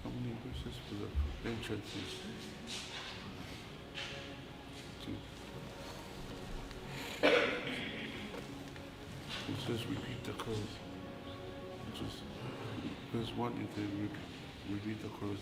How many verses for the entrances? Two. It says repeat the chorus. Just there's one you can repeat the chorus.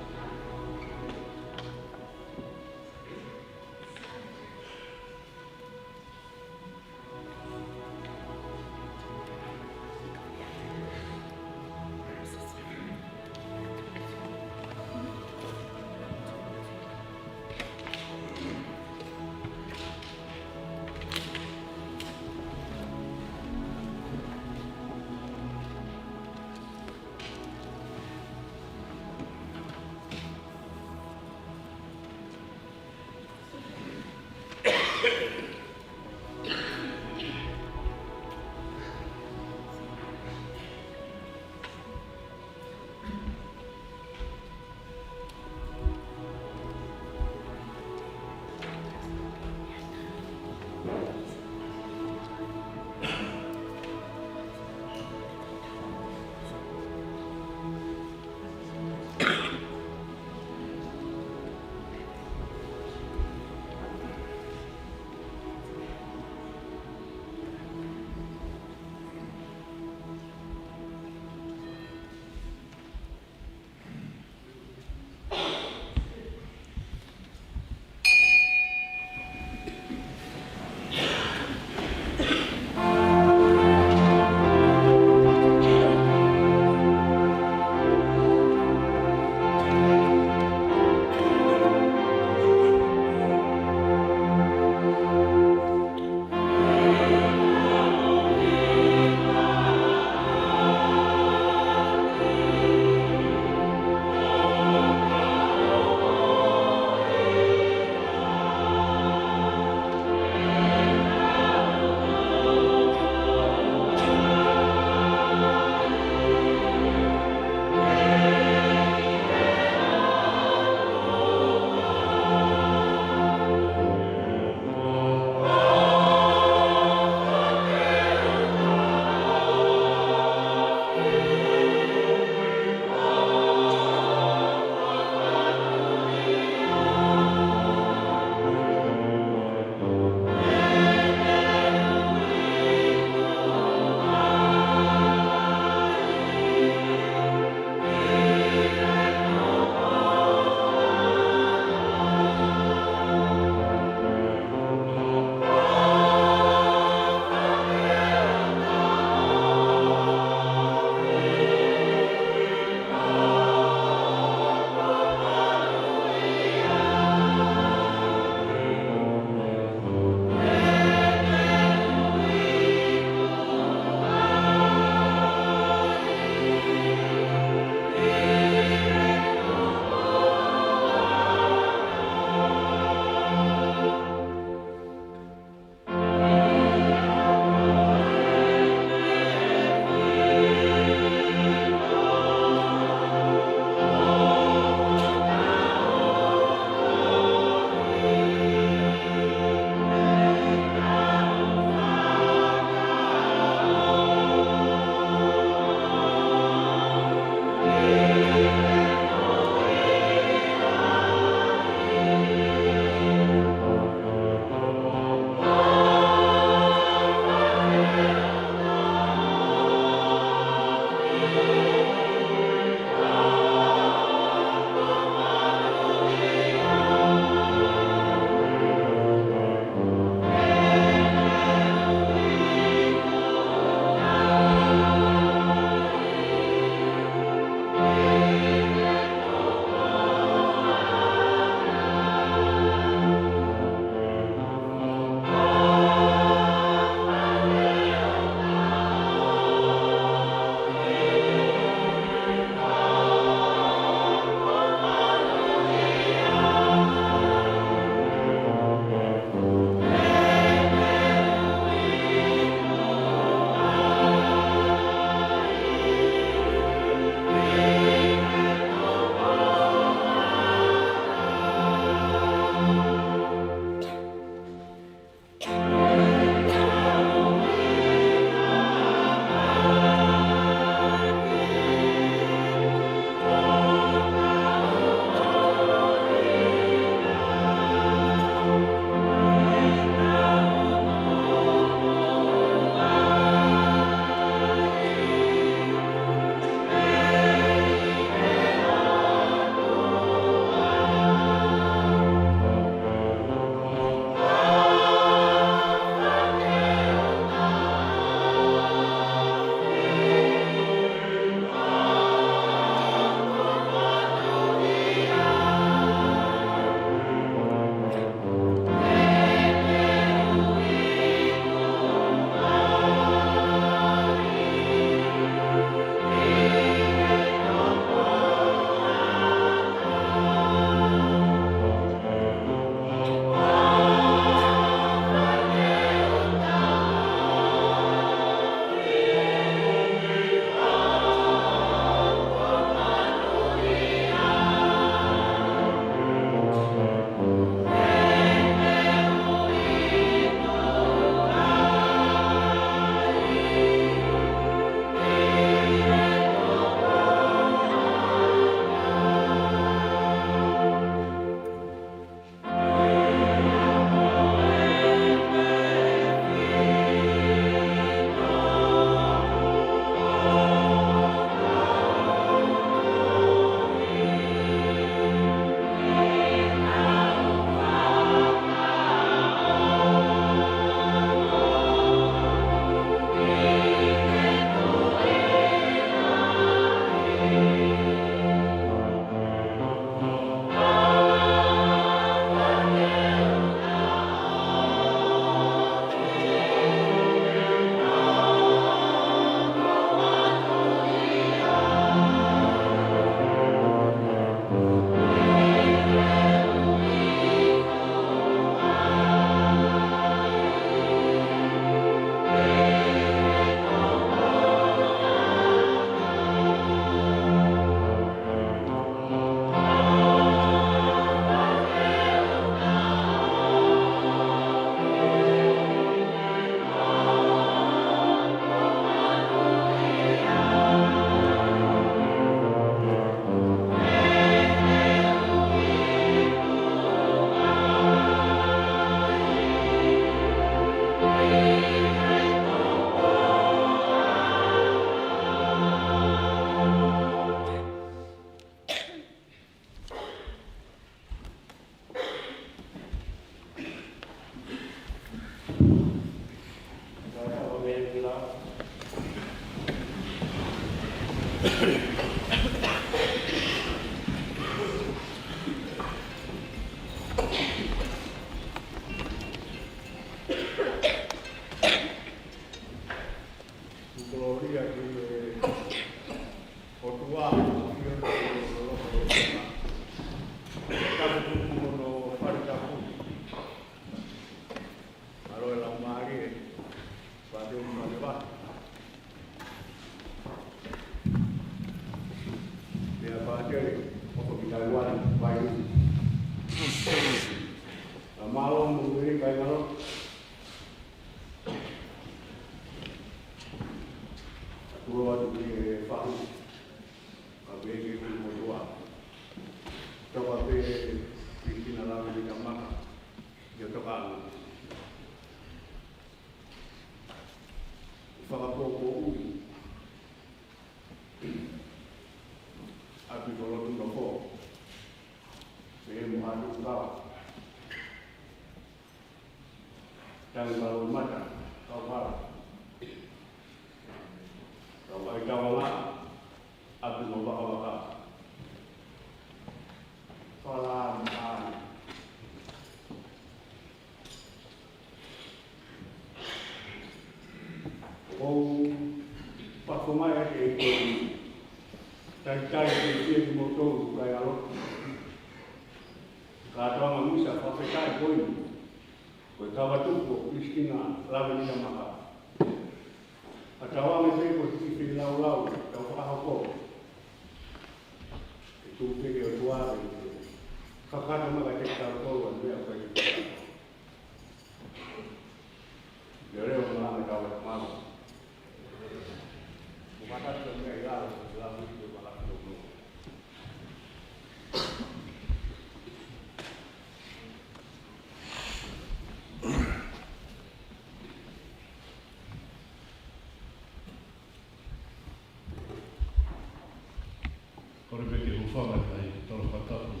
Kore peke ufanga tai tolo katapu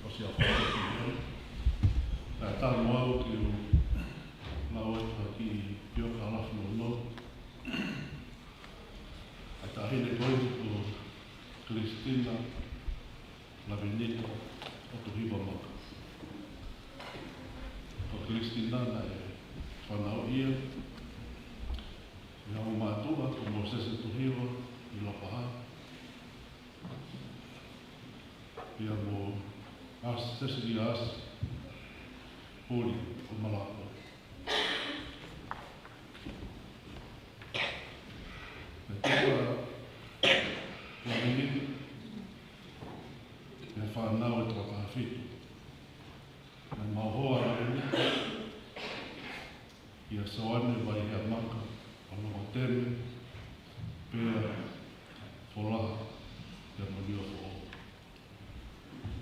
o si a whakatau. Nā tānu au ki o nā oita ki pioka alafu no no. Ai tā hine koe o Kristina Lavenita o tu hiwa maka. O Kristina na e whanau ia. Ia o mātua o mo sese tu hiwa i Lapaha. Ia mo as sese i as hori o Malako. Me tūra la minini me whanau e tua kāwhitu. Me mauhoa la minini ia sawane vai hea maka o noho teme pēra wholaha ia monio who'o.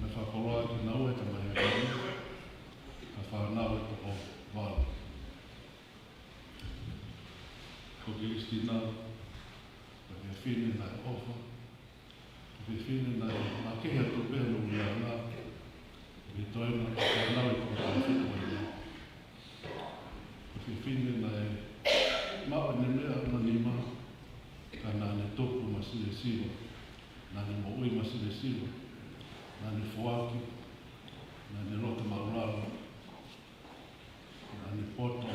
Me whakoloa ki nau e tamai e kani, ka whanau e toho wala. Ko Kristina, ka me whine nai ofa, ka me whine nai ma kehe to pēno mi a ngā, me toina ka whanau e toho kāwhito e ngā. Ka me whine nai maa ne mea ana ni maa, ka nāne topu masire siwa, nāne mo ui masire siwa, nāne fuaki, nāne rota marurara, nāne poto,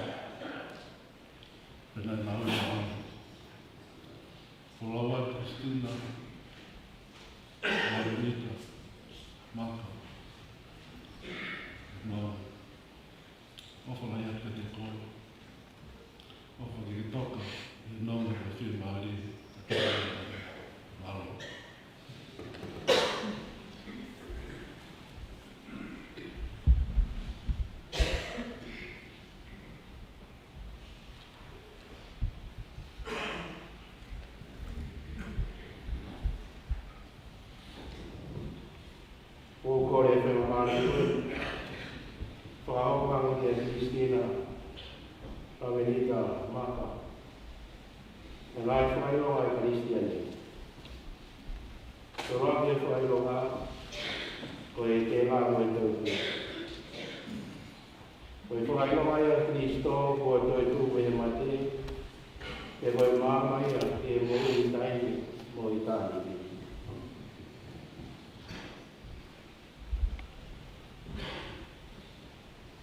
pena nāu e nāu. Folawa Kristina, Lavenita, Maka, nā ofa lai aka te koe, ofa ki toka, i nonga ka whiu maari, ka kēra maro. e voi mama ia e voi taimi mo i tani.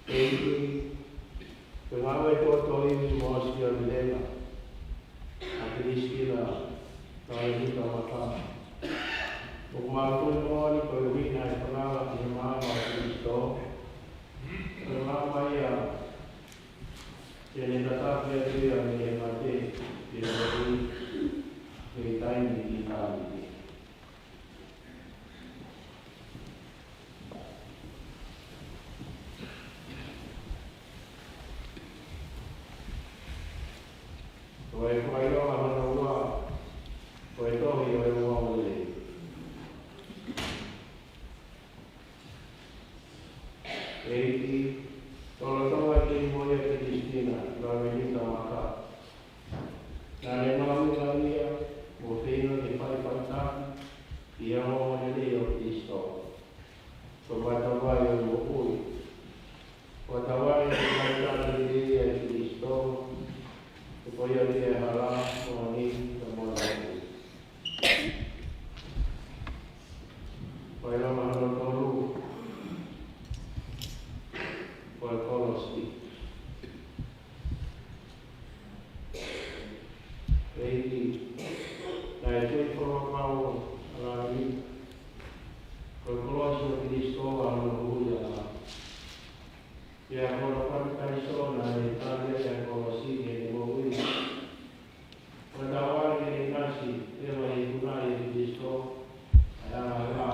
E ngawe to toi mo sia milela. A Cristina na i ta mata. O mātou mōni ko i wina e whanara ki he māma o Kristo. O māma ia, te ne tatawhi a tuia me he mate, te ne rei, te taimi i tāmi. O e whaironga hana ua, o e tohi o e ua o le. Eiti, tolo tawa ki moia ki Cristina, la venita maka. Nā le mahu ia, mo whina te whaiwhaita, i a mo le o Cristo. So watawai o mo ui. Watawai te whaitana le a Cristo, te poia te hala, mo ni, te mo la ui. Whairama hana tolu, Kolosi. Reiki, na e tui whakakau ala ni, Kolosi o Kristo ana hui ala. Ia kono whakakaiso na e tane e Kolosi e mo hui. Whatawari e nasi, e mai kunai e Kristo, a ala la,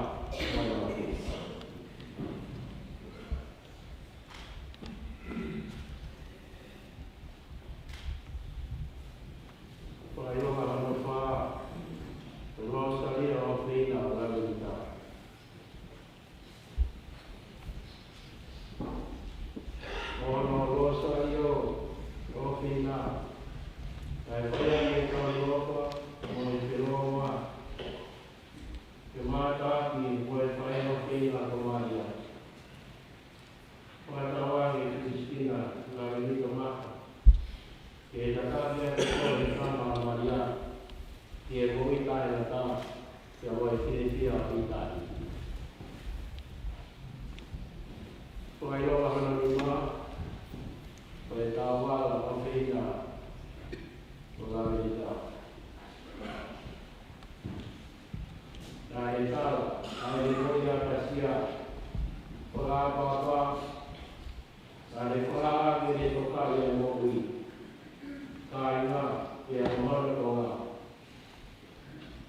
mana waki. Whaioha hana wha, te rosalia o whina o lalita. Ono rosalia o whina, ai whea me karopa, mo i te roma, te mātaki koe whae o whina ko Maria. Whatawangi Cristina, lalita maka. Ke tatawhi a te koe kama a Maria, ki e hui tae na tā, ki a wai whiriwhia a hui tae. Whairoa hana rima, koe tā wala o whina, o la rita. Nā e tāra, ai e koi a kasia, o la pāpā, nā e whaha ke ne tokari a mo ui. Kaina e a mara tonga.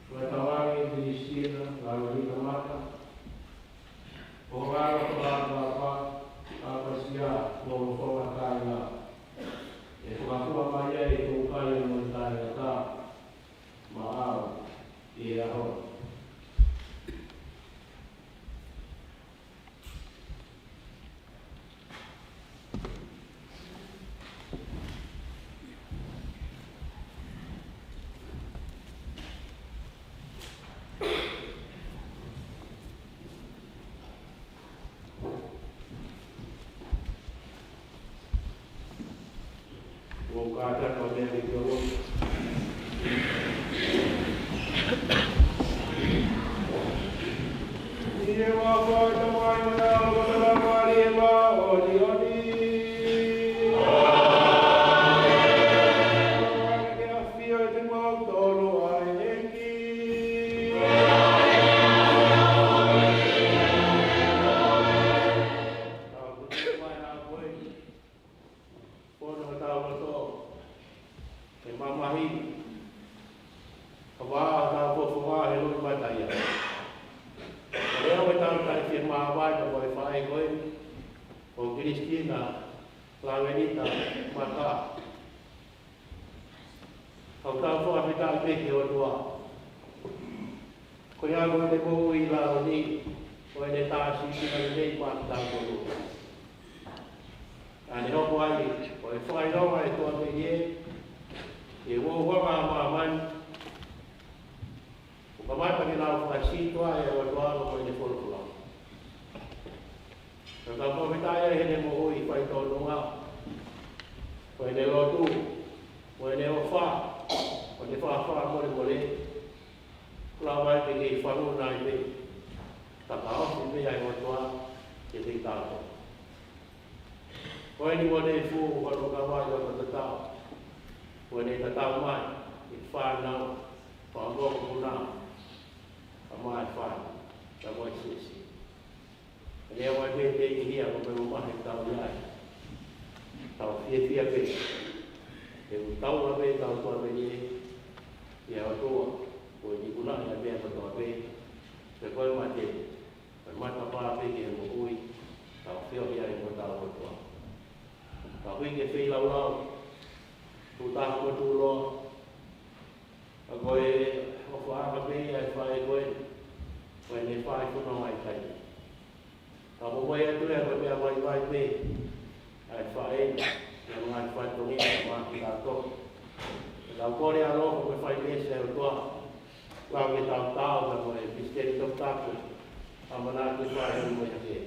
Watawangi Cristina, la rita mata. O rara papa, papasia, mo whonga kaina. E whakakua mai e tōkai o montaia tā. Maao, e aho. O kāta ko mea ki o roto. Ie wā whai ta mai mana o kata mari e wā o ni oni. Ke a whio e te mau tolo ai enki. Tau kutu mai nā koe. Pono tau mato. Te mamahi. Ka wā tau pofu wā he lori mataia. Leo me tau tai ki mawai ka koe whae koe. O Cristina, la venita, mata. Kau tau wha me tau peke o tua. Koe a koe te kou i la o ni. Koe ne tāsi ki mai nei pāta tau koe. Ane hoko ai, koe whae rawa e toa te ie. E wo wama ma man. O ka mai pa ki lau whae sitoa e o tuaro koe ne wholokula. Ka ka kōwhitai e hene mo hui whai tōnunga. Koe ne lotu, o ne o wha, o ne wha mole mole, kula wai pe kei whangu nai pe, ta ka ofi pe ai o toa, ke te tātou. Koe ni mone fu o wano ka wai o ta tātou, o ne ta tātou mai, i whanau, whangoa kuna, a mai whanau, ta moi sisi. Lea wai pe te ihia ko me umahe tau iai. Tau fia pe. E u tau a pe tau tua pe nie. Ia o toa. Ko i kuna ia pe a toa pe. Pe koe mai te. Koe mai papa pe ke mo ui. Tau fia ia i mo tau o toa. Tau hui ke whi lau lau. Tu taha mo tu loa. A koe o whaaka pe ia i whae koe. Koe ne whae kuna mai kai. Ka mo mai atu e koe mea mai mai me, ai whae, ia ngai whae tongi, ma ki tātou. E lau kore alo ko me whae mese o toa, kua me tau tau na koe, biskeri tok tātou, a mana ki whae o mai ake.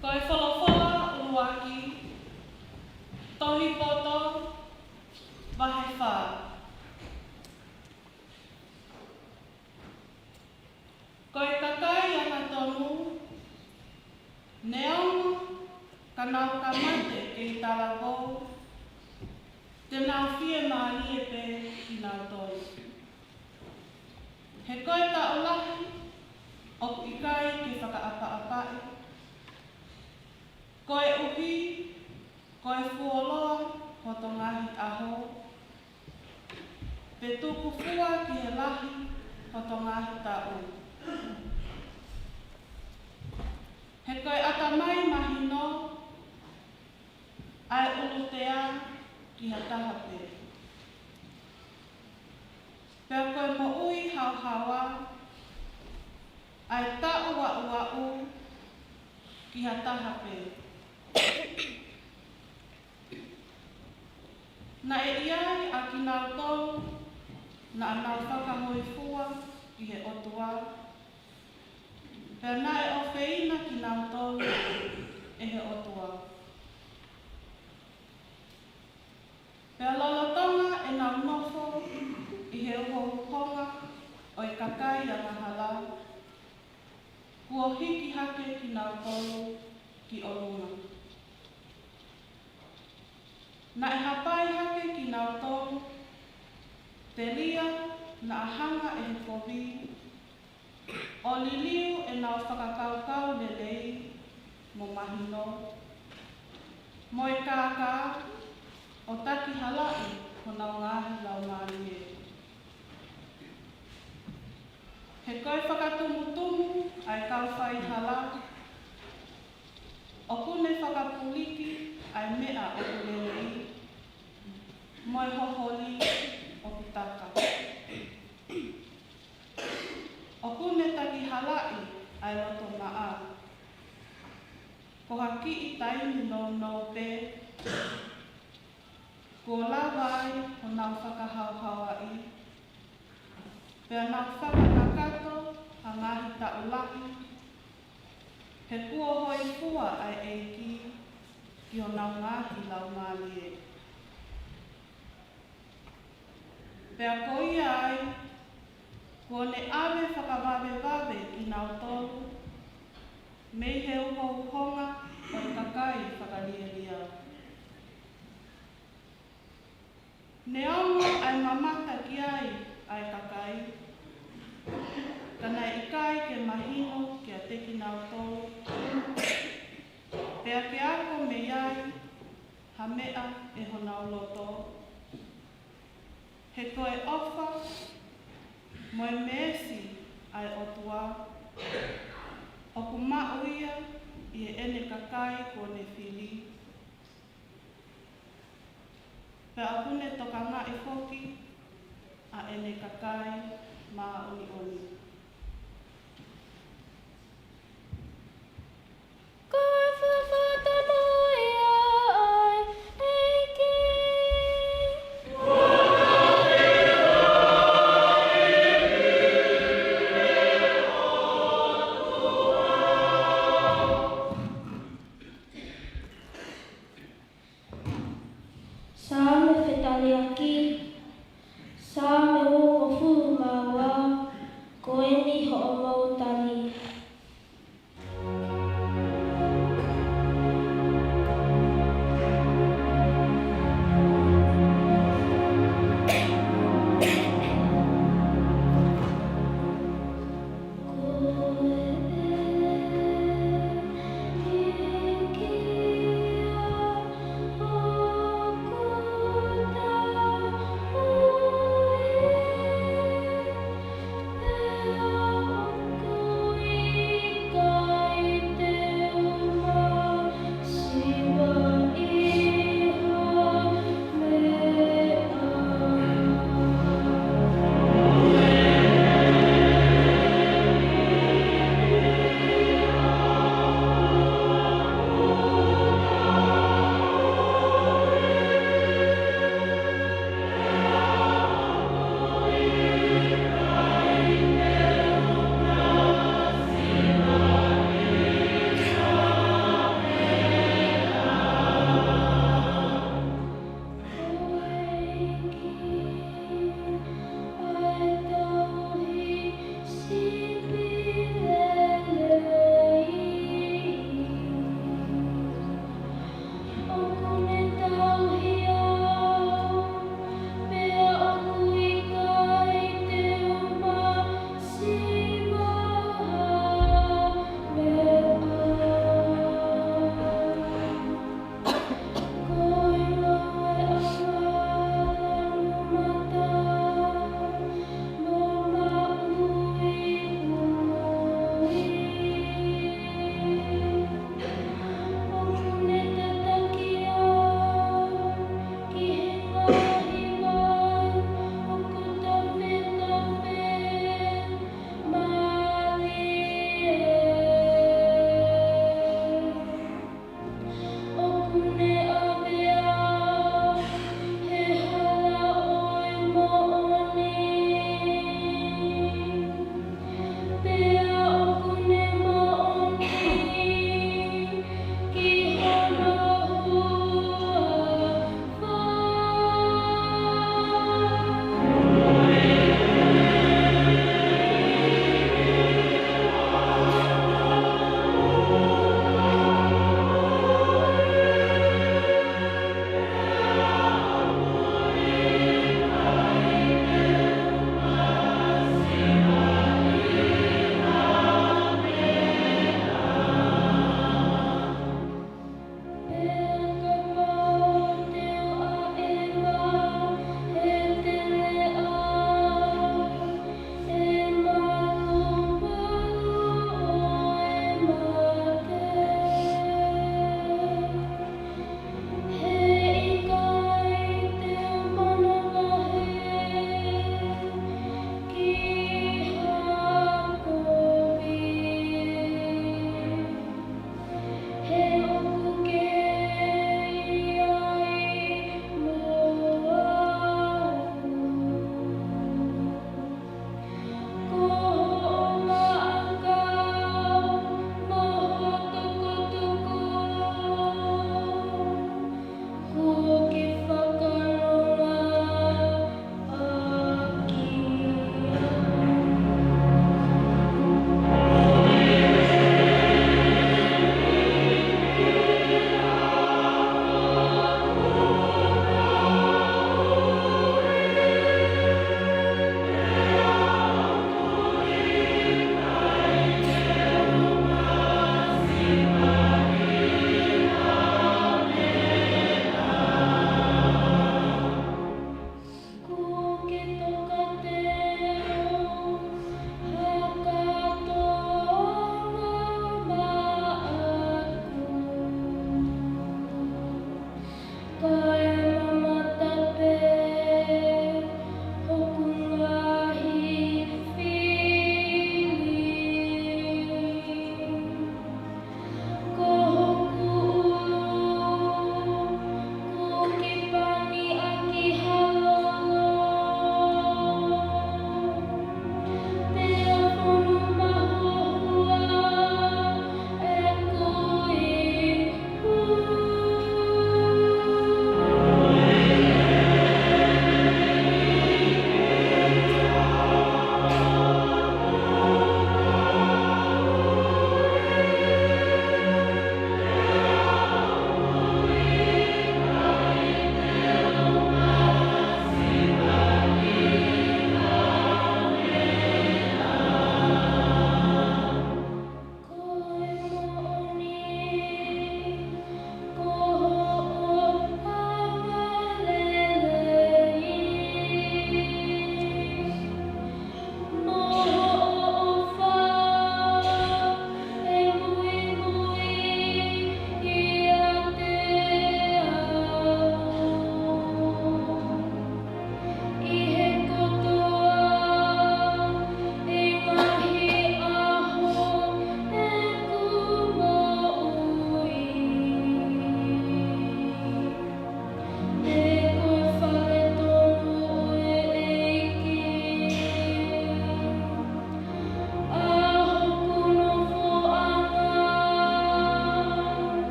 Koe whalafoa uaki, tohi poto, wahe wha. Koe kakai ana ka nau ka mate ke i tala kou, te nau whie maali e pe ki nau toi. He koe ta o lahi, o i kai ke whakaapa-apai. Koe uhi, koe fuoloa, hoto ngahi aho. Pe tuku fua ki he lahi, hoto ngahi tau. He koe atamai mahino, ai ulutea ki ha tahape. Pea koe mo ui hauhawa, ai tau wau ki ha tahape. Na e iai a ki nau tolu, na anau whakahoi fua ki he otua. Pea na e ofeina ki nau tolu e he otua. Pea lolotonga e nau nofo i he uhohukonga o i kakai a mahala. Kua hiki hake ki nau tolu ki olunga. Na e hapai hake ki nau tolu, te lia na ahanga e he kovi, o liliu e nau whakakaukau lelei mo mahino. Mo e kākā o taki halai ho nau ngahi lau mārie. He koe whakatumutumu ai kauwhai hala, o kune whakapuliki ai mea o kulelei, mo e hoholi o pitaka. O kune taki halai ai roto maa. Ko haki i taimi no pe, ko lawai o nau whakahauhawa i. Pea nau whakakakato a ngahi taulahi, he kua hoi fua ai eiki ki o nau ngahi lau mālie. Pea ko ia ai, ko ne awe whakawawe i nau tolu, mei he uho-uhonga o i kakai whakalialia. Ne ongo ai mamata ki ai kakai, kana i kai ke mahino ki a teki nau tolu, pea ke ako me iai, ha mea e honau loto. He koe ofa, mo e mesi ai otua, o ku mauia i e ene kakai ko ne whili. Pea akune toka ngā e whoki a ene kakai mā oni oni. Koe whawhata noia ai eiki. Sa me whetale aki, sa me o fu maua, ko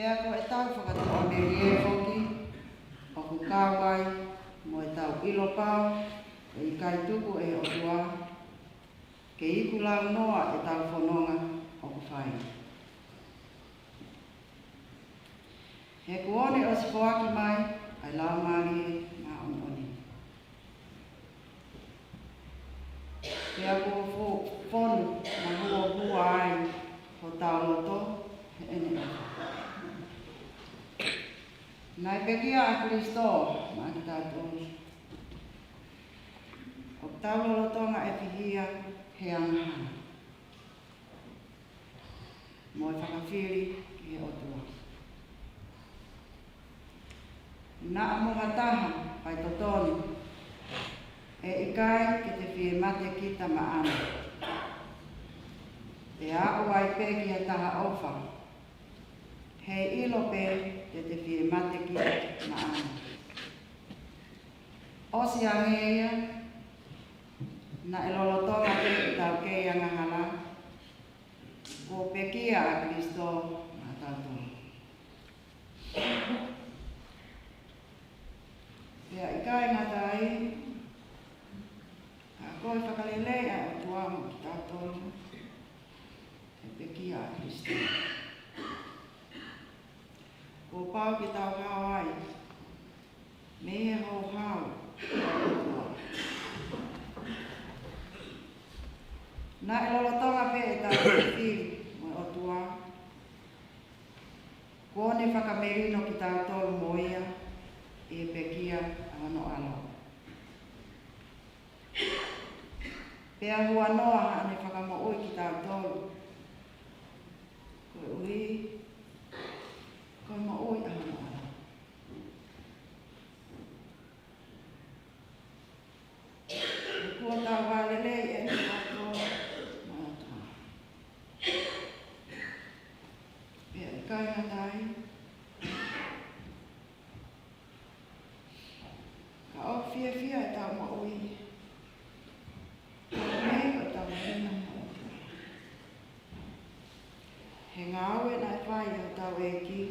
Pea ko e tau whakatoa me rie whoki, o ku kāwai, mo e tau ilo pau, e i kai tuku e o tua, ke iku lau noa e tau whanonga o ku whai. He kuone o sipoaki mai, ai lau maari ngā ononi. Pea ko whonu na hua ai, ko tau loto, he ene ofa. Nai pekia a Kristo, ma ki tātou. O tau lotonga e pihia he angahana. Mo e whakawhiri ki he otua. Nā amunga taha, pai totoni, e ikai ke te whie mate ki ta maana. E a o ai pe ki a taha ofa. He ilo pe te whie mate ki maana. Osi angeia, na e lolotonga pe i tau kei angahana, ko pekia a Kristo na tātou. Pea i kai ngā tai, ka koe whakalelei a o tuamu ki tātou, e pekia a Kristo. Ko pau ki tau hawai, me he hou hau, nā e lolotonga pe e tau whiri mo o tua. Kone whakamerino ki tau tolu moia e pekia ano alo. Pea hua noa ane whakamooi ki tau tolu. Koe ui, koe mooi ano alo. Kua tau wālelei e ni tau pea i kai ngā tai. Ka o fia e tau maui. Ka mei o tau hena maui. He ngā aue nai whai o tau e ki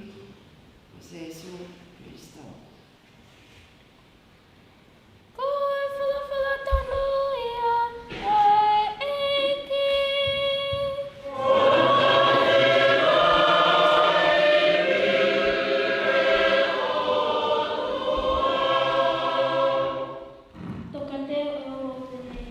o Jesu Kristo. Koe whala tonu ia ai eiki. Toka te o rōpune.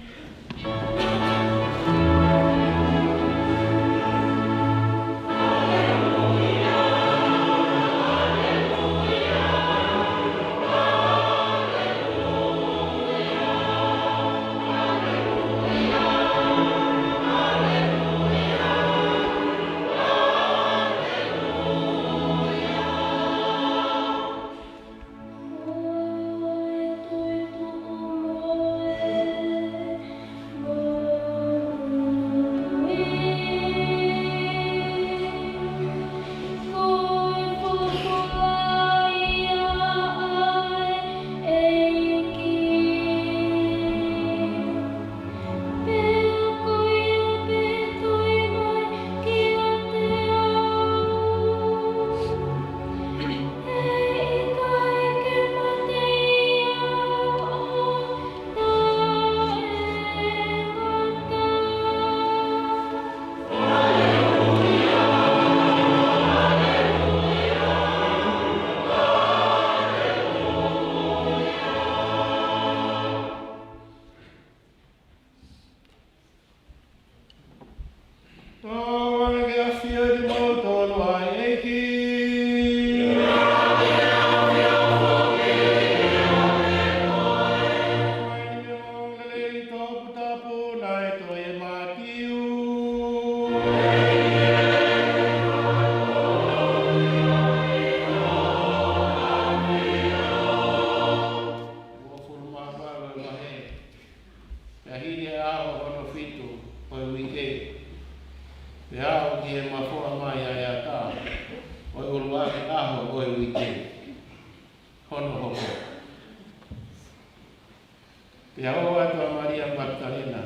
Pea o atua Maria Magdalena,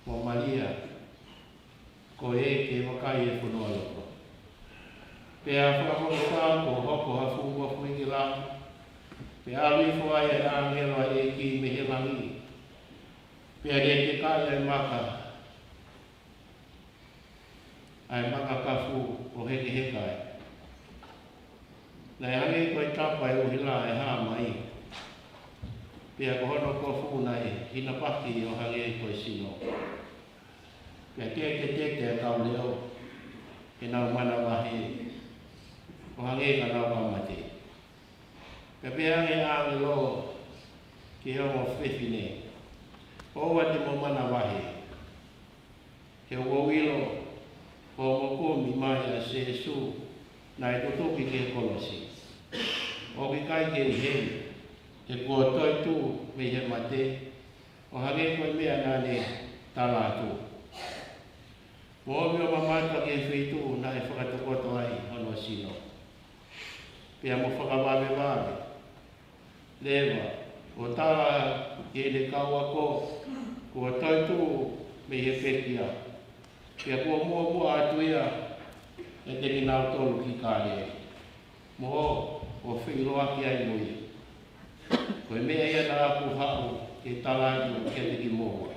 mo Maria, ko e ke wakai e whanua loko. Pea whakawhaka ko hoko hafu ua fuingi lang. Pea alui fwai e angelo e ki mehe langi. Pea re te kai ai maka. Ai maka kafu o heke hekai. Nei hangi koe tapa e uhila e haa mai. Pea ko hono ko fūnai hina paki o hangi e koe sino. Pea te e kau leo. E nau mana wahi. O hangi ka nau kamate. Pea pea hangi āngi lo ki heo mo whiwhine. O wate mo mana wahi. He wawilo. O mokomi mai a se su na e totoki ke kolosi. O ki kai ke he, e kua toi tu me he mate, o hage koe mea nane tala tu. Mo mi o mamata ke whitu na e whakatokoto ai hono sino. Pea mo whakawawe. Lewa, o tala ke le kaua ko, kua toi tu me he pekia. Pea kua mua atu ia e te ki nau tolu ki kāre. Mo o whiroa ki ai mui. Koe mea ia na aku hau ke talaju ke te ki mua.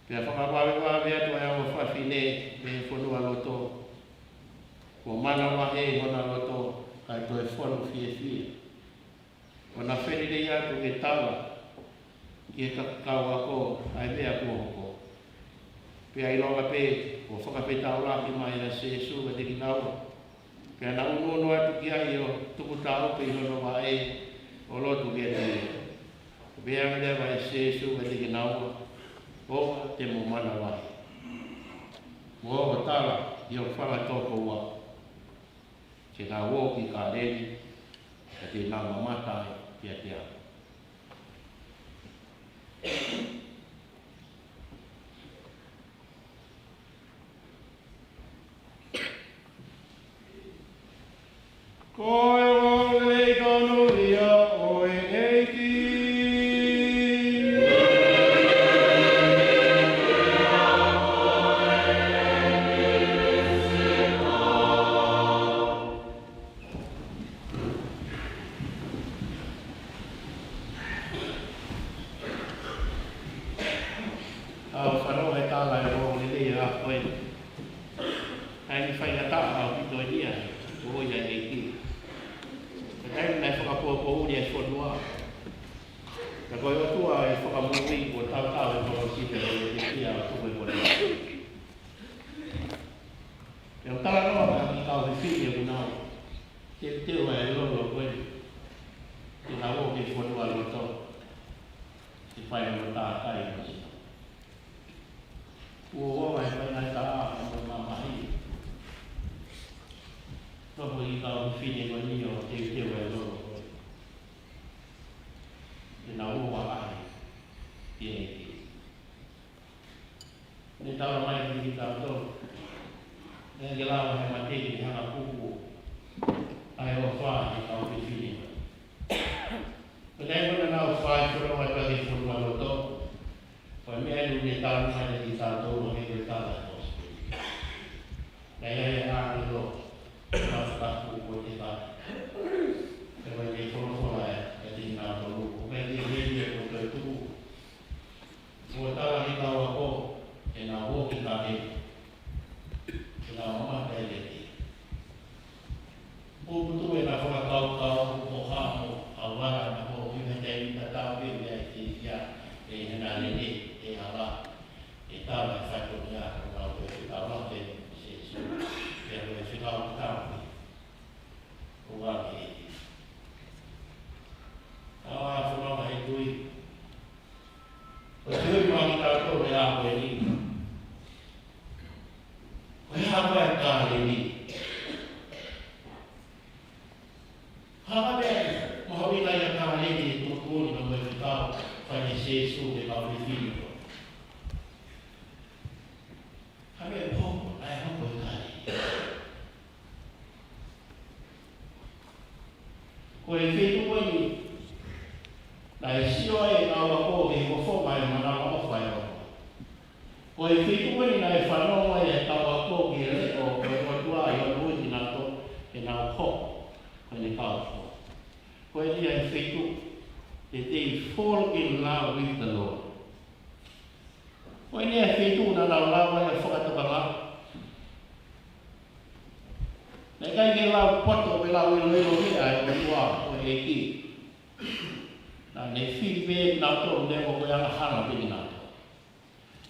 Pea whakawawe atu ai au whawhine me whanua loto. Ko mana wahe hona loto kai toi whanu fie. O na whenire atu ke tala ki e kakau ako ai mea kuhoko. Pea iloga pe, o whakapetau laki mai a se su e te kinaua. Pea na unono atu ki ai o tuku tau pe ilono wa e o lotu ki te. Pea ngare wa e se su e te kinaua, o te mo mana wahi. Mo o tala i o whanga toko ua. Ke ngā wō ki kā reni, e te ngā mamatai ki a te au. Koe o le tono ia o e eiki. Au whanau e tāla e o le lea a koe. Ai ni whaingata au pito ia o ia eiki. Ai nei whakapua uri e whanua. Ka koe o tua e whakamui o tau e whakasita e te kia o tuwe kore. E o tala noa ka ki kau he whiri e unau. Te teo e lolo koe. Te ngā o ke whanua loto. Te whae o tā kai o si. Ua oa e whainai tā a o mamahi. Topo i kau whine ko ni o te teo e loro koe. Te nā ua ai, i e ki. Ne taura mai ki tau tō. Ne ke lawa he materi ni hanga kuku. Ai o whā i kau whine. Pene kuna nā o whai kura mai pake whanua loto. Whai mea nu ne tāru mai ki tau tō no he koe tāra kōs. Nei e āni lo. Aku buat kita, sebagai follower jadi nak tahu, bagi dia untuk itu, buat kita aku, enak kita ni, kita mama jadi. Buat enak kau kamu awal aku ini jadi kita tahu dia enak ini, apa, kita macam tu ya, kalau kita orang tu biar boleh tahu uang ini. Awak semua mahu duit. Betul memang kita tu yang ini. Apa yang kali ini? Apa yang mahu wilayah kali ini turun dan kita pada sesuatu di kau ini. Apa yang kau ayah kau kali? Koe whitu koe ni, lai sio e awa ko e kofo mai mana o whai o. Koe whitu koe ni nai whanonga e awa ko ki re o koe kotua i o e nā ko, koe ne kāwha. Koe nia e whetu, they fall in love with the Lord. Koe nia e whetu na lau lawa e whakatakanga. Nei kai ke lau poto e lau e lero mea e tua o e ki. Nā ne whiriwe nā tō ne mo koe anga hana pini nā tō.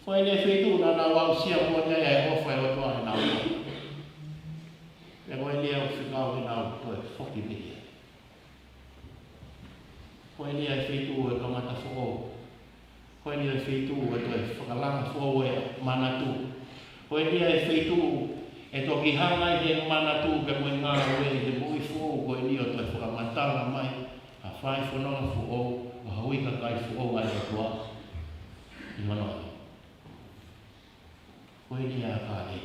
Koe nia e whetu na nā wau sia mua nia e ofa e o tua e nā ua. E koe nia o whikau e nā ua e whoki pini. Koe nia e whetu e kamata whoko. Koe nia e whetu e toi whakalanga whoko e manatu. Koe nia e whetu e toki hanga i he manatu pe moe ngā ue i he mui whoko. Koe nia toi whakamatanga mai a whai whanonga whoko o hauika kai whoko ngai o tua. I manoi. Koe nia a kāre.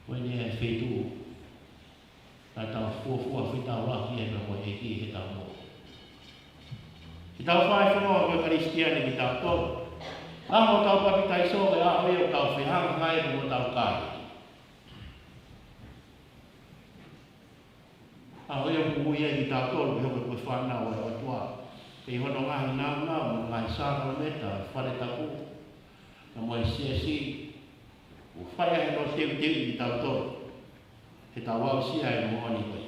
Koe nia e whetu. Nā tau fuafua whitau laki e me moe e ki he tau mo. Ki tau whai whanonga koe karistiane ki tau tō. Amo tau papi tai soke a hoi o tau whihanga ngai mo tau kai. A hoi o kuhui e ki tau tō ki hoi koe whanau e o tua. Pei hono ngahi nau nau mo ngai sākara meta whare taku. Na moe siasi. O whai ahe no teu ki tau tō. He tau wau sia e mo oni koe.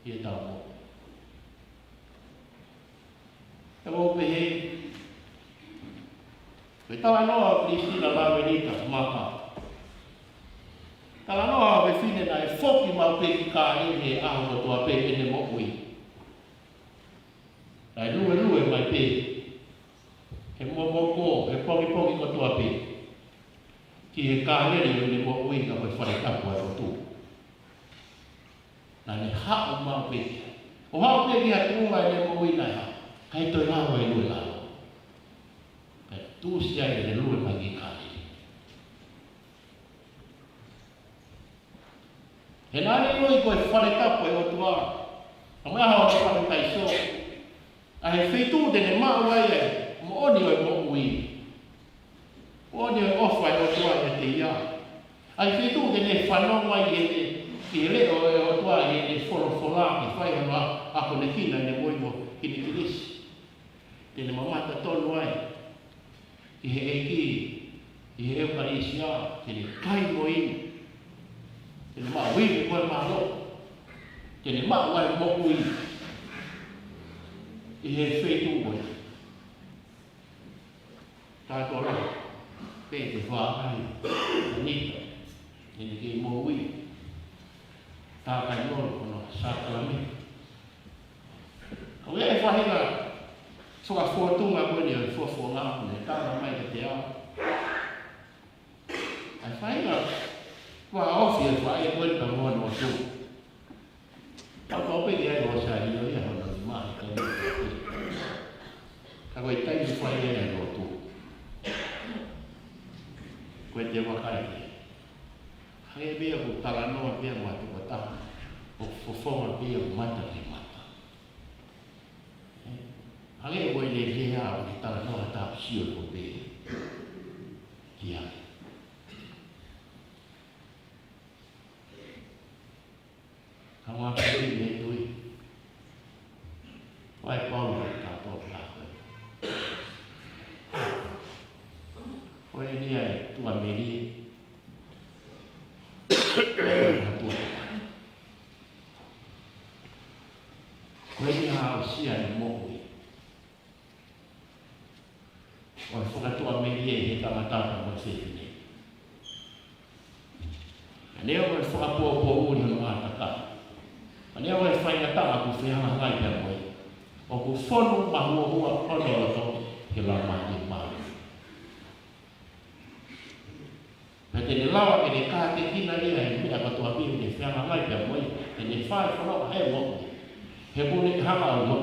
I e tau mo. E mo pehe. Koe tawa noa Kristina Lavenita maka. Tawa noa we whine na e whoki mau pe ki kā e he aho no tua pe e ne mo ui. Na e lue mai pe. He mo ko, he pongi ko tua pe. Ki he kā e ne mo ui ka koe whare tapu e o tū. Na ne hao mau pe. O hao pe ki ha tūnga e ne mo ui nai ha. Kai toi hao e lue lao. Tu sia e le lue mai ki kāre. He nāne loi koe whare tapu e o tua. A mea hao te whare tai so. A he whetu tene mau ai e. Mo oni o e mo ui. Mo oni o e ofa e o tua e te ia. A he whetu tene whanong mai e te ki leo e o tua e te wholofola ki whai hana ako ne kina ne moimo ki ni kirisi. Tene mamata tonu ai. I he eki, i he eukarisia, tene kai mo inu. Tene maa wini koe maa lo. Tene maa wai moku inu. I he whetu koe. Tātou rau, pe te whākai, anita, tene kei mo ui. Tākai noro kono sākalame. Kau e whahinga, soka fuatunga koe ni o fuafua ngā kone, tāna mai ka te ao. Ai whainga, kua ofi e whae koe ka mua no tū. Tau tau pe ki ai roa sa i o ia hono ni mahi ka mua tū. Ka koe taimi whae e ai roa tū. Koe te wakai ki. Hae mea ku talanoa mea mua te wataha. O fofonga mea mata ki mata. Hale koe le lea o ki tala noa tāp sio ko pe. Ki ai. Ka ngā pēri me tui. Wai Paulo e tātou la koe. Koe ni ai tua meri. Koe ni hao sia ni mohui. O whakatua meri e he tamatata mo whetine. Nea koe whakapōpō uri no ātaka. Nea koe whaingatanga ku whihanga ngai pia moe. O ku whonu mahua ono roto he la mahi mahi. Me tene lawa ke ne kāte kina ria he mea katoa piu ne whihanga ngai pia moe. Tene whai whanau he woku. He mune hanga au no.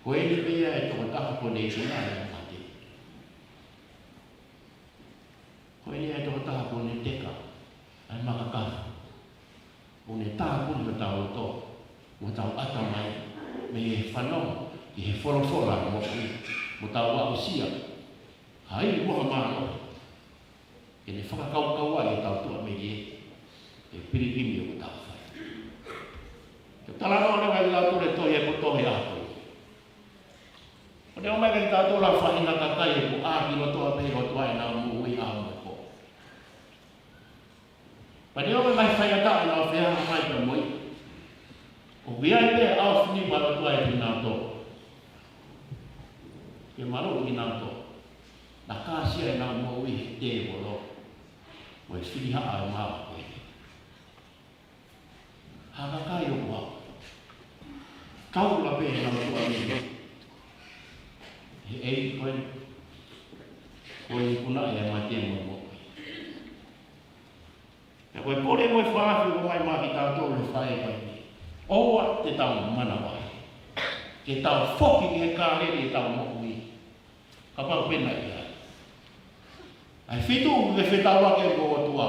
Koe ni pia e toko taka po ne kina ria. Koe ni e toko taha ko ne teka, ai makakaha. O ne taha kuni o tau to, o tau ata mai, me e whanau, i he whorofora mo kui, mo tau wau sia. Hai moha māno, e ne whakakaukau ai e tau tua me e. e pirikimi o tau whai. Te talano ne wai lau tore toi e potohe ato. O ne omega i tātou la whahina kakai e ko āki no toa pei o toa e nā mui āu me ko. Pa ne ome mai whaiata e nā whea mai ka moi. O viai pe au whini ma no toa e ki nā tō. Ke maro ki nā tō. Na kāsia e nā mui he te o lo. Mo e whini haa e maa koe. Haka kai o kua. Kaula pe e nā toa me. He ei koe. Koe i kuna e mai te mo mo. E koe pore moe whaafi o mai mahi tātou le whae koe ni. Oa te tau mana wai. Ke tau whoki ke kārere e tau moku i. Ka pau pena i ai. Ai whitu le whetau ake o tua.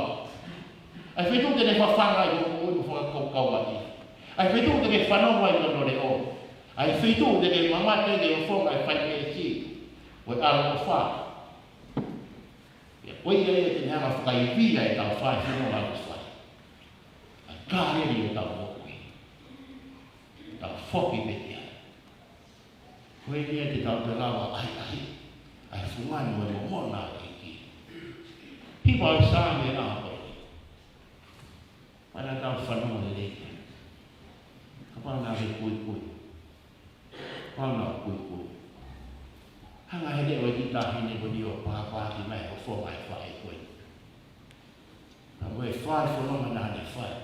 Ai whitu te ne whawhanga i o unu whakakau ake. Ai whitu te ne whanonga i ono re o. Ai whitu te ne mamate ne o whonga i whai e si. Oi ara o wha. Oi e te neanga whakaipia e tau whai whino la whai. Ai kārere o tau moku i. Tau whoki peti ai. Koe nia te tau te lawa ai. Ai whungani o mo mona e ki. Hiwa i sāme a koe. Mana tau whanua le leke. Ka pāna re kui. Pāna kui. Hanga hele o i tahi ne ko ni o pāpāki mai o whonga e whae koe. Ka moe whae whanonga nā ne whae.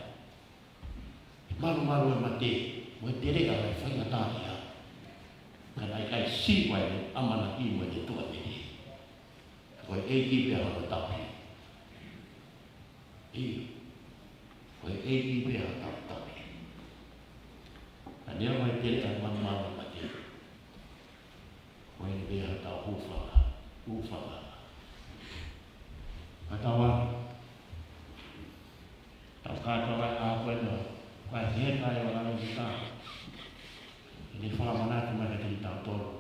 Maru e mate. Moe te reka mai whainga tāhi a. Ka nai kai si koe ne amana ki moe te tua me ne. Koe eiki pia hana tahi. Koe eiki pia hana tahi. Ka nea mai te reka mamama mate. Koe ni pia hana hūwhanga. Ka tawa. Tau kātawa a koe no. Koe he kai o lana i tā. Ni whamanatu mai ki tau toro.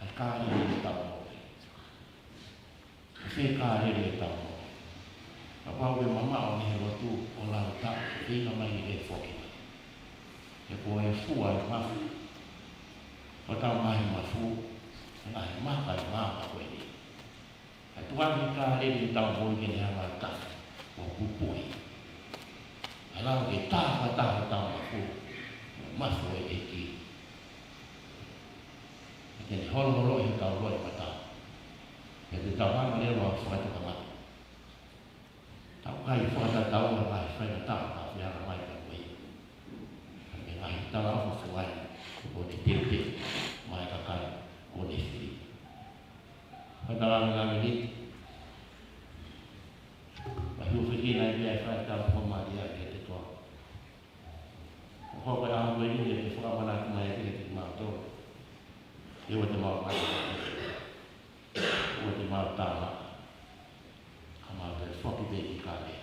Ai kārere i tau moe. Whe kārere i tau moe. Ka pau e mama o ni he watu o lau tā. Whina mai ni e whoki. E ko e fua e mafu. O tau mahi mafu. Ai maka i maka koe ni. Ai tuangi kārere i tau moe ki ni hanga tā. O kupui. Ai lau ke tāwha tau mafu. Mafu e eki. E te holo i tau roi matau. E te tau hanga lero a whaita kamata. Tau kai whaita tau a mai whaita tau a whiara mai ka koe. E ngai tau a whawhai o te teute mai ka kai o ne whiri. Whaita rana ngā miniti. Mahi o whikina i bia i whaita tau whamari a ke te toa. O hokai a hoi ni e te whakamanaki mai e te mātou. Iwa te mau mai. Iwa te mau tāma. Ka mau te whoki pe ki kāre.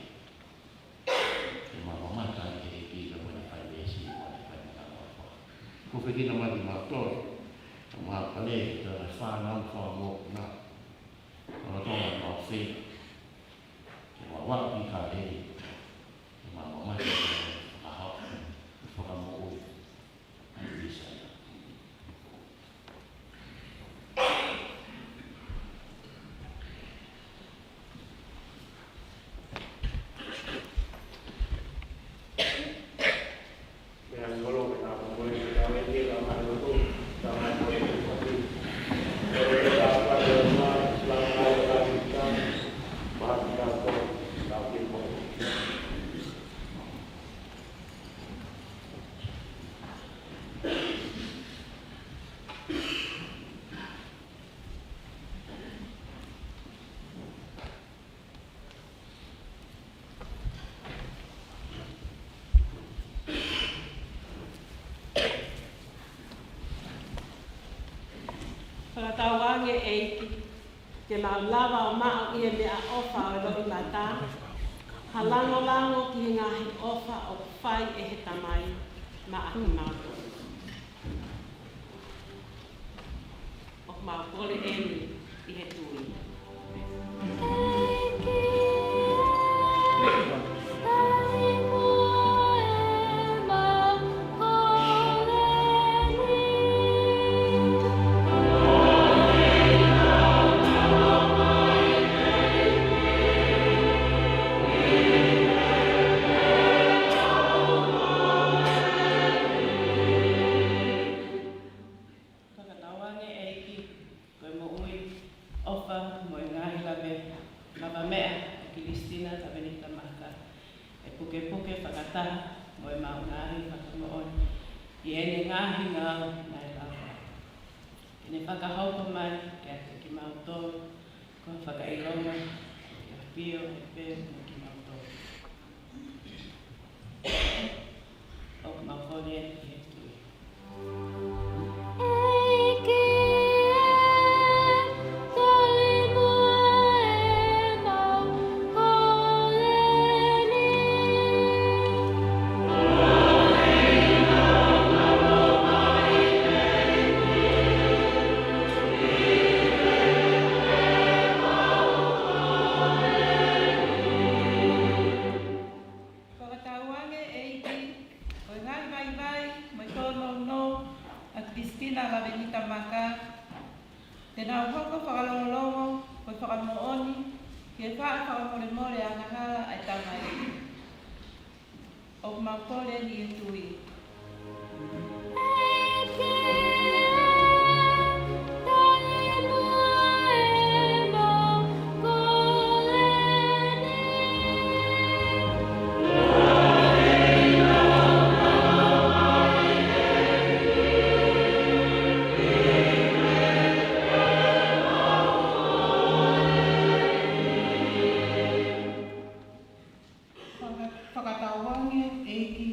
Te mau mamata i e ki ka mwana whai mesi i mwana whai mwana whai. Ko whikina mai ki mau tōi. Ka mau kale ki tōna whānau whāmoku nā. Kona tōna mau whi. Te mau wau ki kāre. Te mau mamata i whakahau. Whakamoku. Ai bisa. Whakatauange eiki, ke nā lawa o maa i e mea ofa o rau nā tā. Halango ki he ngahi ofa o whai e he tamai ma aki mātou. O mā kore eni i he tui. Thank you. ene ngahi ngā nai lawa. Ene whakahaupa mai, kia te ki mautou, ko whakailonga, kia pio e pē mo ki mautou. O mawhori e ki he tui. Whakatauange e iti, o ngai vai vai, mai tōno no, a Kristina la venita maka. Tēnā hoko whakalongolongo, koi whakamooni, ki e whaa whakamore a ngahara ai tamai. O maukore ni e tui. Whakatauange e iki,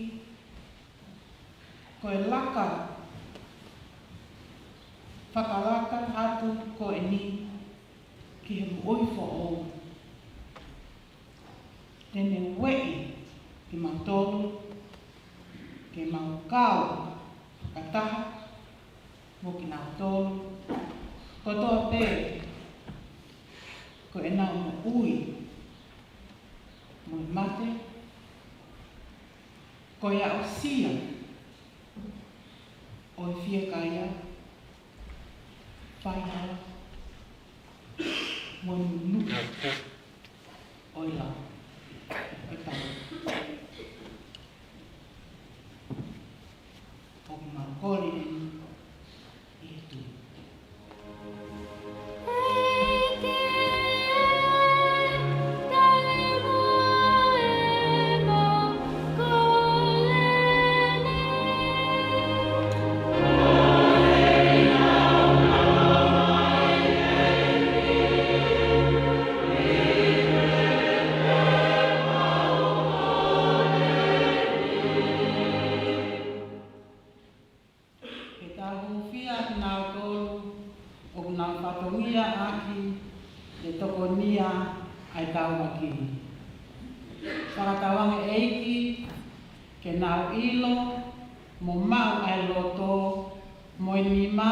ko e laka, whakalaka atu ko e ni, ki he oifo o. Tēne wei, ki mautolu, ki maukau, whakataha, mo ki nautolu, ko toa pē, ko e nau mo ui, mo i mate, ko ia o sia, o i fia kaia, whaihala, mo i nuka, o i la, o i tau. O ki marukori e ni, i e tui. Ai tauaki. Whakatawange eiki, ke nau ilo, mo mau ai loto, mo inima,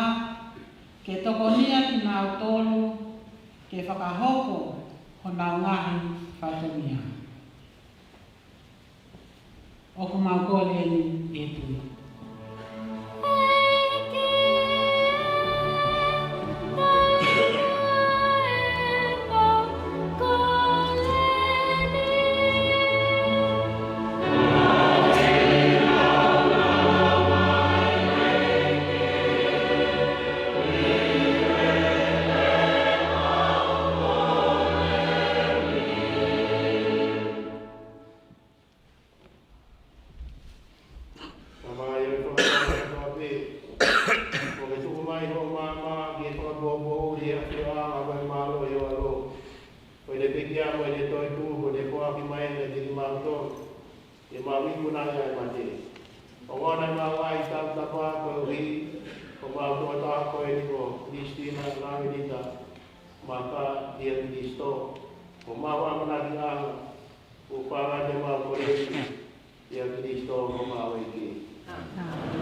ke tokonia ki nau tolu, ke whakahoko, ho nau ngahi whatonia. O ku mau kore ni e tui. Maka dia Kristo, kumawa menagi ang upara jemaah Korea, dia Kristo kumawa iki. Thank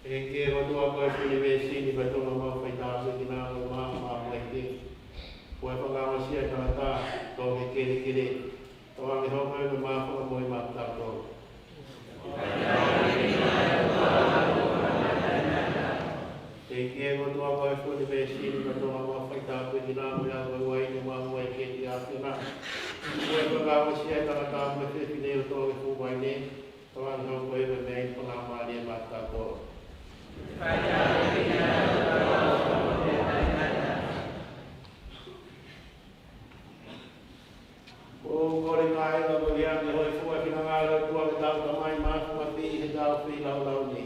E ke o tua koe pili vesi ni vai tonga mau whai tāse ki nā koe maa maa mai te. Koe whakawa sia tangata tō me kere kere. Tō ange hoka e me maa whaka moe maa tātou. E ke o tua koe pili vesi ni vai tonga mau whai tāse ki nā koe maa wai ni maa moe ke te ātuna. Koe whakawa sia tangata me whiwhine o tō e fūwai ne. Tō ange hoka e me mei whaka maa rea maa tātou. O kore kai la ko ia ni hoi fua ki nga ngara tua ki tau tamai maa kuma pi he tau pi lau lau ni.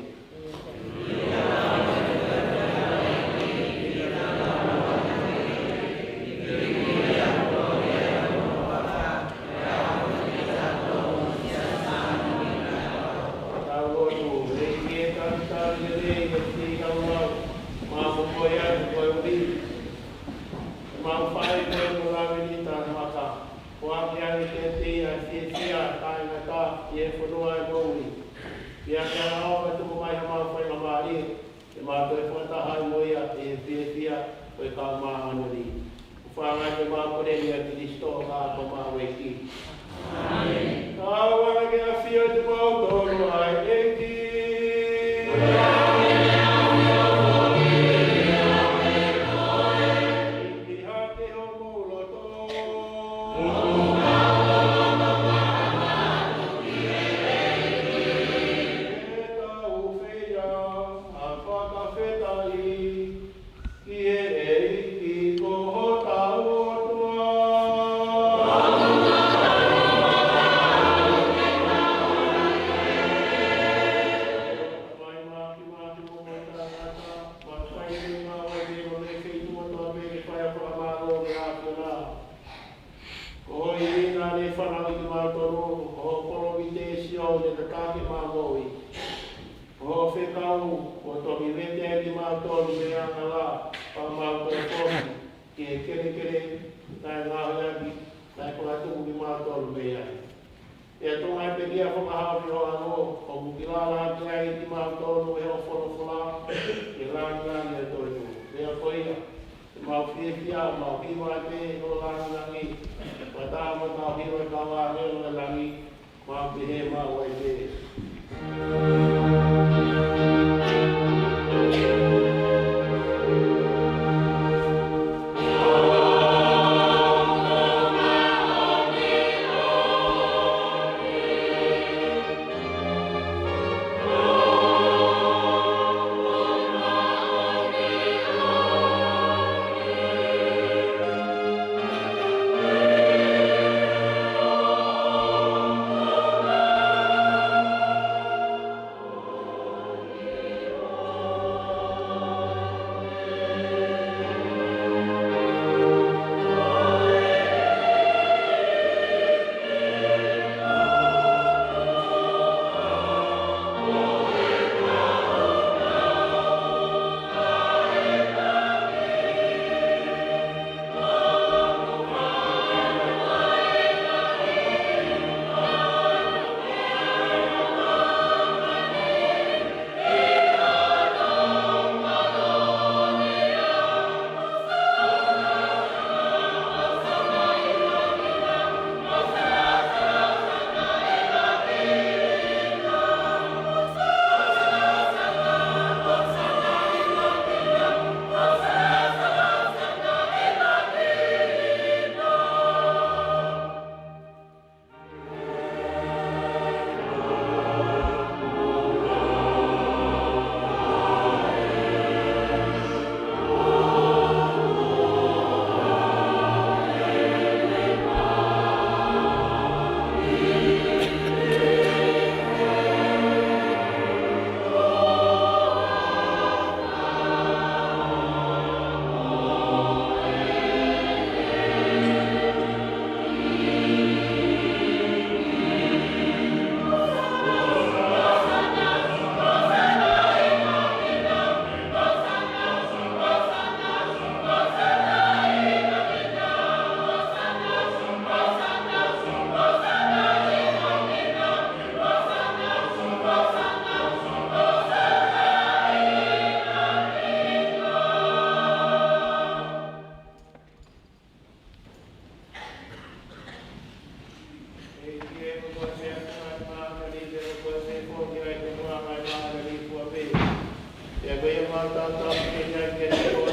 tata kenya kenya ko.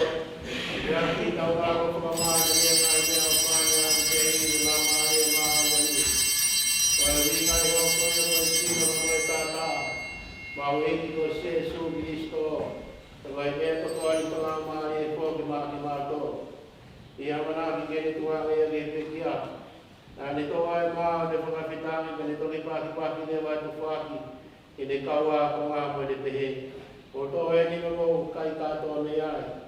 Ya kita waro mama dia ngai dia pana kei mama dia mama ni. Kali ngai ho ko yo sino ko tata. Bawe ko Yesu Kristo. Vai meto ko ali mama dia ko mama to. Ia mana kini tua ia dia kia. Na ni to ai ma de mga pitang ni to ni paki de wa to paki. Ini kawa ko ma de pehe. O to e ni mo kai ka to ne ai.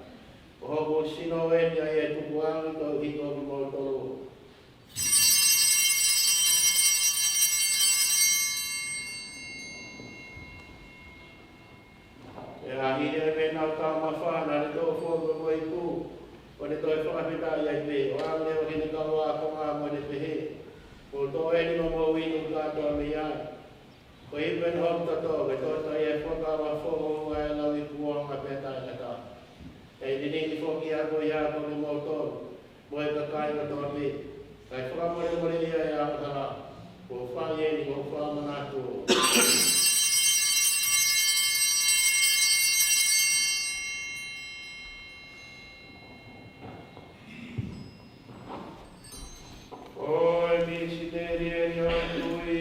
O ho sino e ni ai tu buang to hi ko mo to. Ya hi de me na ka ma fa na to fo mo i ku. O ni to e fa pita ai pe. O a le o ni kawa ko ma de pehe. O to e ni mo wi ni ka to ne ai. Ko i ben hom to ke to e fo ka wa fo o ai la wi buang ma pe ta ta. E ni fo ki a ko ya ko mo to. Mo e ka kai ko to me. Kai fo mo le ya ka. Ko fa ye ni ko fa ma na to. Oi mi siderie yo tui.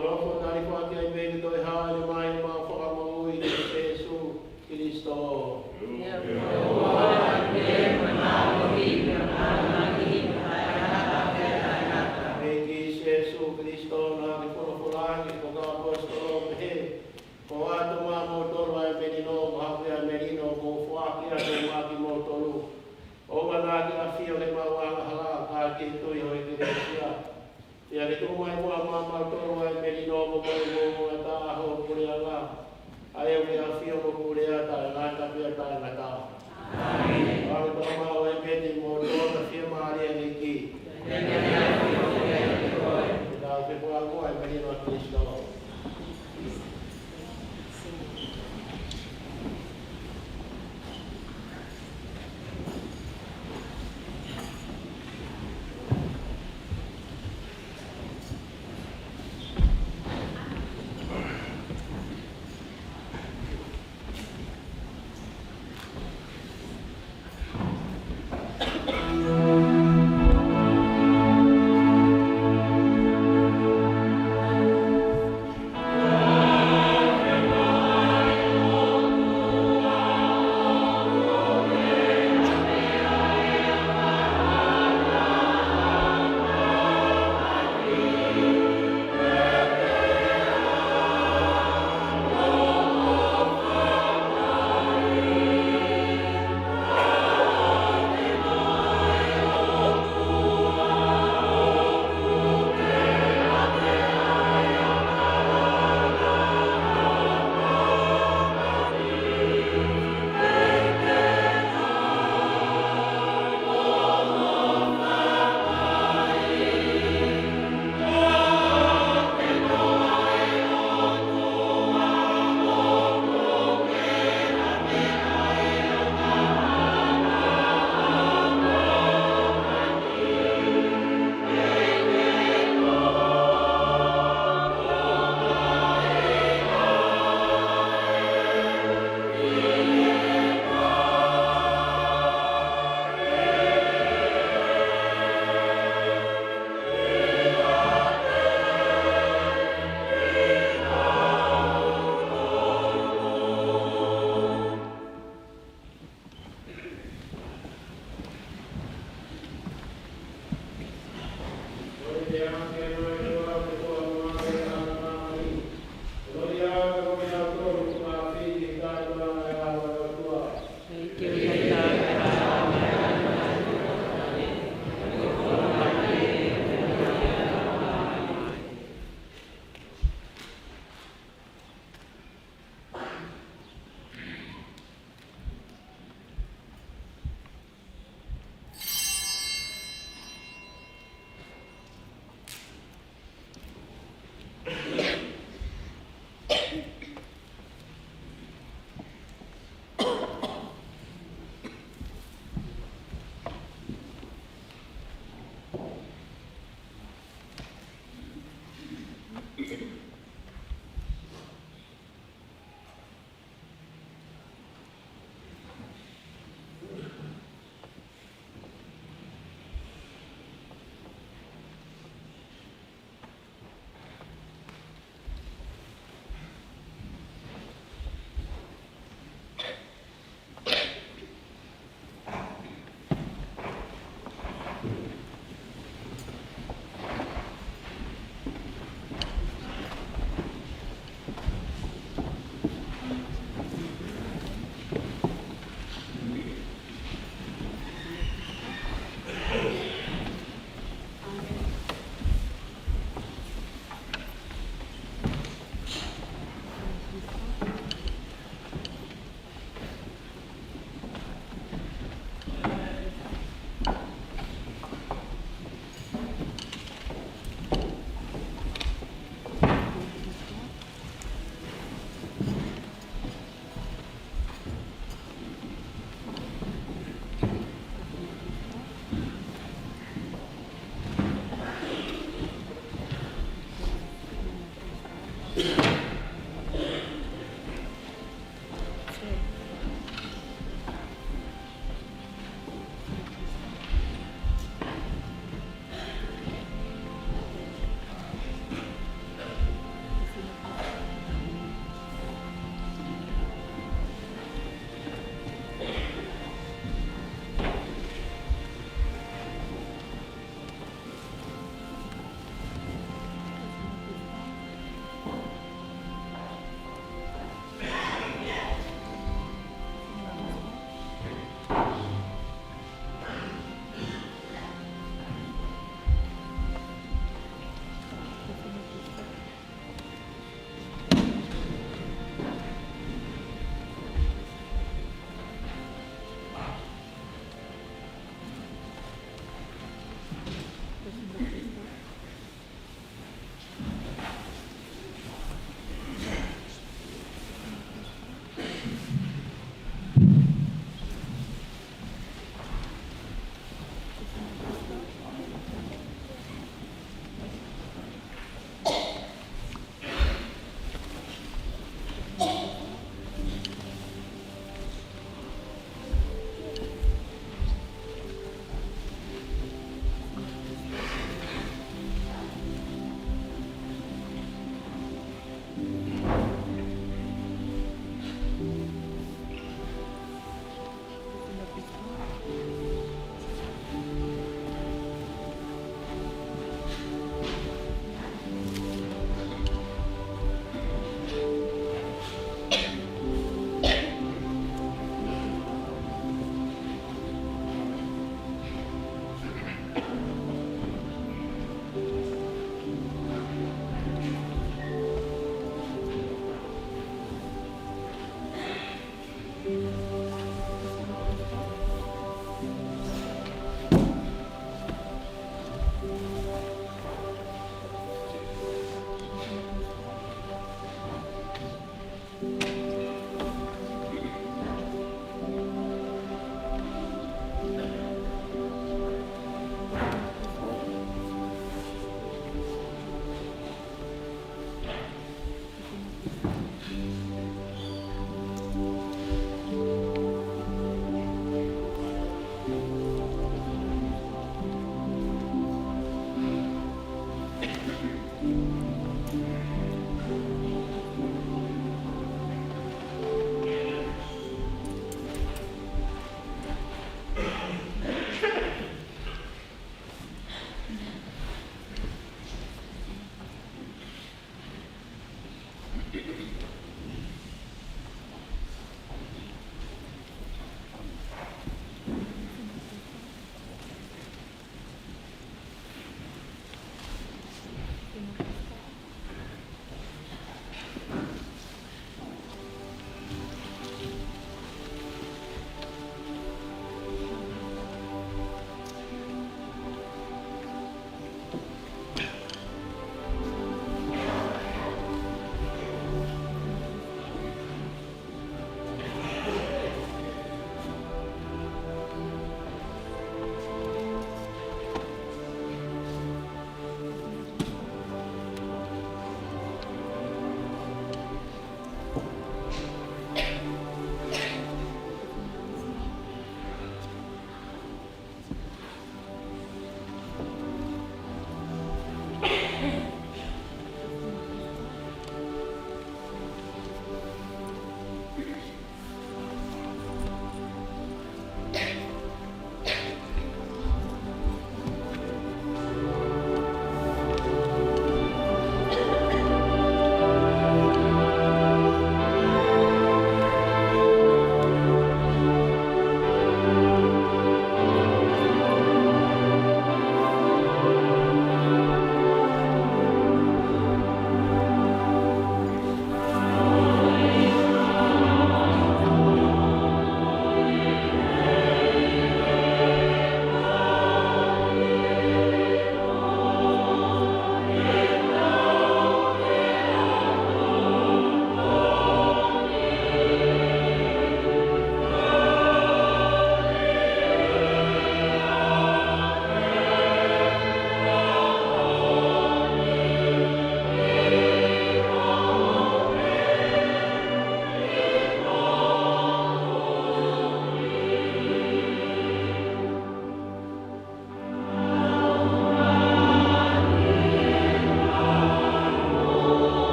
Loko nari ko ati ay begi to ha ni mai ma ko amo i Yesu Kristo. Begi Yesu Kristo na ni ko fulangi ko ka apostolo he. Ko ato ma mo toro ai menino ha ku ai menino ko fuaki ato ma ki mo toro. O wana ki afio le ma wa hala ka ki to yo iglesia. Ya le tu mai mo ma toro ai menino mo mo ta ho ku le ala. Ai o ya fio mo ku le ata la ta pia ta la ta. Amen. Au to ma o ai meni mo toro fio ma ali ni ki. Da ke po algo ai menino Cristo.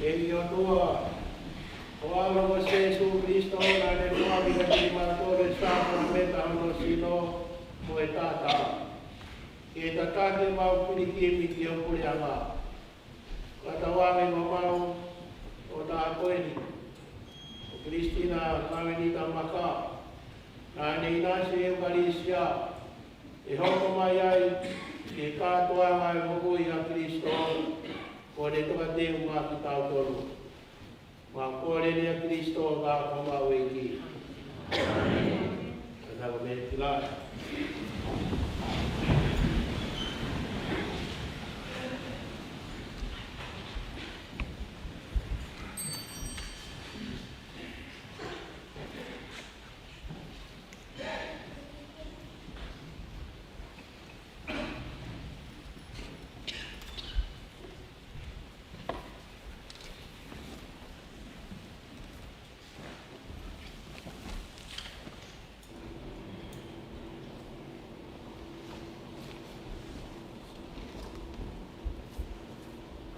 E i o tua, o alo mo Jesu Cristo na le tua vida ki matore sa na meta no sino mo e tata. E tata ke mau piliki mi ki o puli anga. Katawangi mo mau o ta koeni. O Kristina kawenita maka. Na nei nasi e Malaysia. E hoko mai ai ke katoa mai moku i a Kristo. Ko ne toka te uma ki tau tolu. Ma kore ni a Kristo ka koma weki. Kata me tila.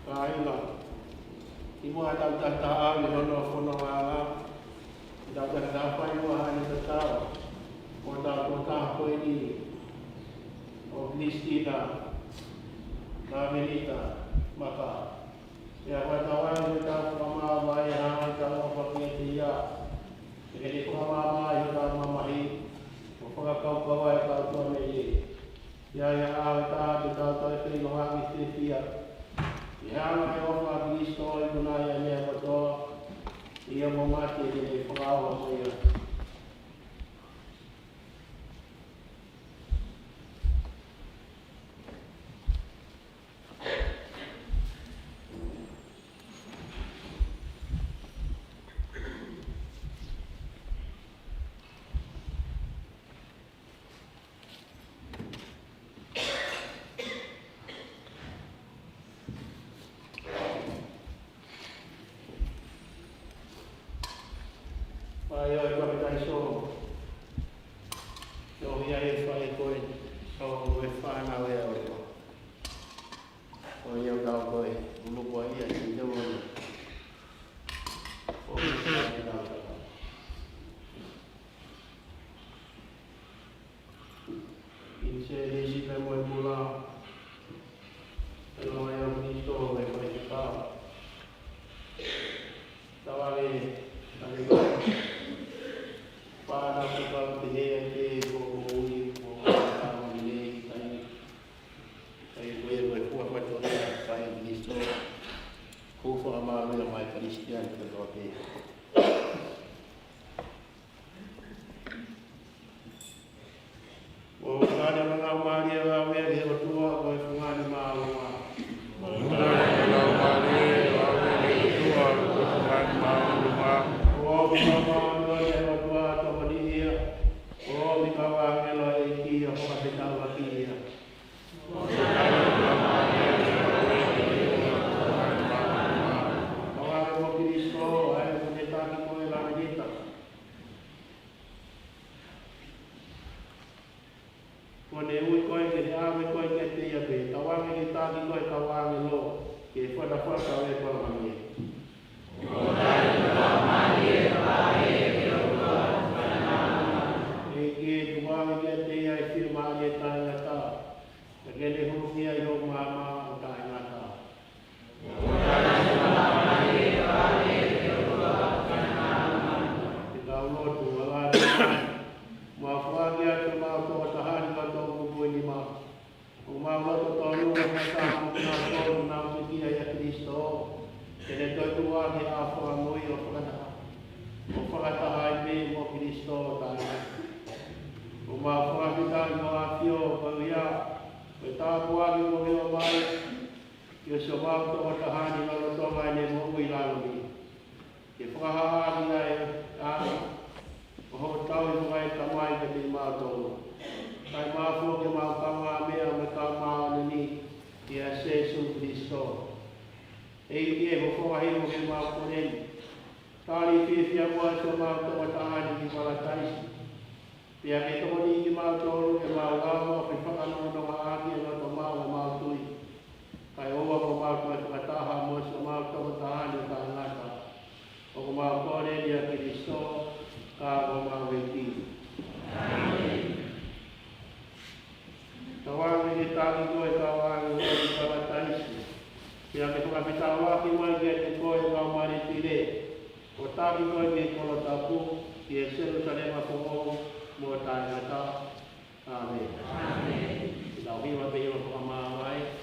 Kaila. Imo ada tataan di hono fono ala. Dapat dapat imo hani tetap. Kota kota ko ini. O Kristina. Namelita maka. Ya katawan kita mama bayar kalau pakai dia. Jadi mama kita mamahi. Pokoknya kau kawai kau tuan ini. Ya awta kita tahu itu orang istri. Ya Yehova Kristo ibunaya niya bato iya mo mati din ipangawa mo iya. Ayo kita iso. So ya es fai koi. So we fa na we o. O yo ga koi. Ulu koi ya si jo. O ni na. Inse resi pe mo mula. Pero yo ni to we koi ka. Tawale ali para kita berjaya berumur tahun ini saya boleh berbuat macam saya Kristo kufu amal mai Kristian terdoa. Oh ada mengamal dia awe dia berdoa kau sungai mau. Oh mama dia berdoa kepada dia. Oh bikawa ngelo iki aku kasih tahu lagi dia. Bawa mo Kristo ay punita ko lang dito. Kone ui koe ke ame koe ke te ia pe. Tawangi ni tāki koe tawangi lo. Ke whata e koe mami. Ke tuwangi ke te ia e firma e tae ngata. Ke le hurungi a yo mama o tae ngata. Ke tau lotu alani. Mafuagi atu mau tō tahani ka tō kubu ni ma. O mau loto tō runga ka tāmu kina tōru nā whikia ia Kristo. Kene tō tuwangi a whanui o whakataha. O whakataha i me mo Kristo tāna. O mau whakatitani no a whio pauia. O tā puangi mo heo mai. Kio so mau tō tahani no lo tō mai ne mo ui lalumi. Ke whakahaani ai āna. O ho tau i mwai tamai ka te mātou. Kai māwho ke mau kawa mea me ka māo ni i a Jesu Kristo. E i e ho whahi mo ke mau koreni. Tāri whiwhia mua so mau tawa tahani ki wala taisi. Pia e toko ni ki mau tōru ke mau ngāmo ke whakanono ma āki e ngato mau e mau tui. Kai oa ko mau kua whakataha mo so mau tawa tahani ka Pia ke whakapitawa ki mai ke te koe ngā mare tire. O tāki koe me kolo tapu ki e Jerusalema ko mo tāi ngata. Amen. Amen. Lau hiwa pe hiwa whakamā mai.